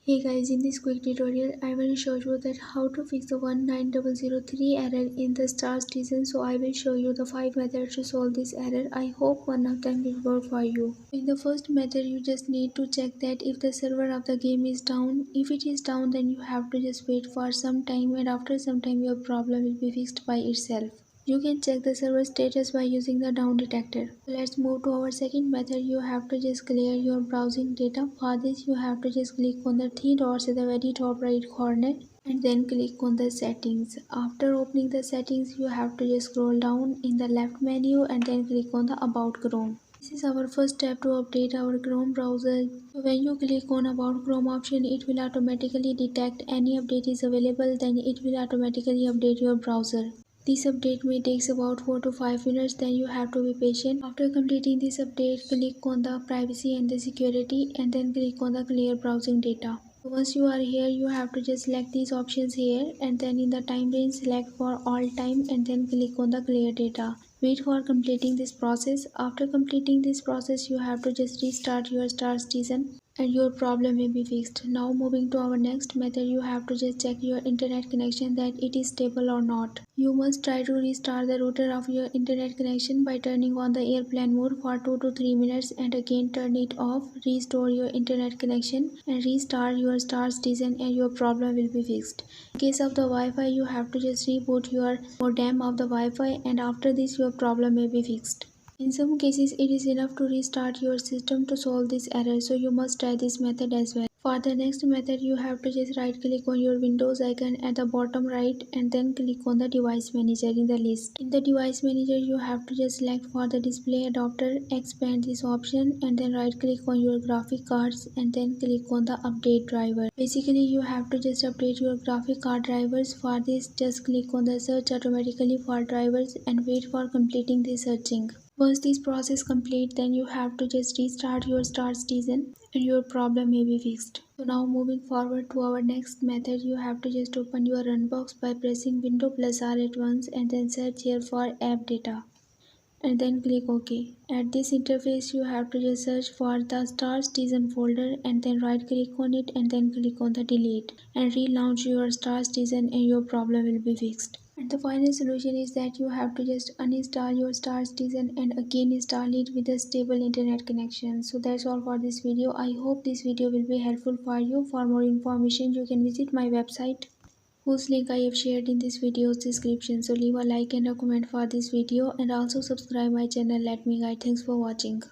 Hey guys, in this quick tutorial, I will show you that how to fix the 19003 error in the star season. So I will show you the 5 methods to solve this error. I hope one of them will work for you. In the first method, you just need to check that if the server of the game is down. If it is down, then you have to just wait for some time, and after some time your problem will be fixed by itself. You can check the server status by using the down detector. Let's move to our second method. You have to just clear your browsing data. For this, you have to just click on the three dots at the very top right corner and then click on the settings. After opening the settings, you have to just scroll down in the left menu and then click on the About Chrome. This is our first step to update our Chrome browser. So when you click on About Chrome option, it will automatically detect any update is available, then it will automatically update your browser. This update may take about 4 to 5 minutes, then you have to be patient. After completing this update, click on the privacy and the security and then click on the clear browsing data. Once you are here, you have to just select these options here and then in the time range select for all time and then click on the clear data. Wait for completing this process. After completing this process, you have to just restart your star season and your problem may be fixed. Now moving to our next method, you have to just check your internet connection that it is stable or not. You must try to restart the router of your internet connection by turning on the airplane mode for 2 to 3 minutes and again turn it off. Restore your internet connection and restart your star season and your problem will be fixed. In case of the Wi-Fi, you have to just reboot your modem of the Wi-Fi and after this your problem may be fixed. In some cases, it is enough to restart your system to solve this error, so you must try this method as well. For the next method, you have to just right click on your Windows icon at the bottom right and then click on the device manager in the list. In the device manager, you have to just select for the display adapter, expand this option and then right click on your graphic cards and then click on the update driver. Basically, you have to just update your graphic card drivers. For this, just click on the search automatically for drivers and wait for completing the searching. Once this process complete, then you have to just restart your start season and your problem may be fixed. So now moving forward to our next method, you have to just open your run box by pressing Window plus R at once and then search here for app data and then click OK. At this interface, you have to just search for the star season folder and then right click on it and then click on the delete and relaunch your star season and your problem will be fixed. And the final solution is that you have to just uninstall your star season and again install it with a stable internet connection. So that's all for this video. I hope this video will be helpful for you. For more information, you can visit my website whose link I have shared in this video's description. So leave a like and a comment for this video and also subscribe my channel. Let me guide. Thanks for watching.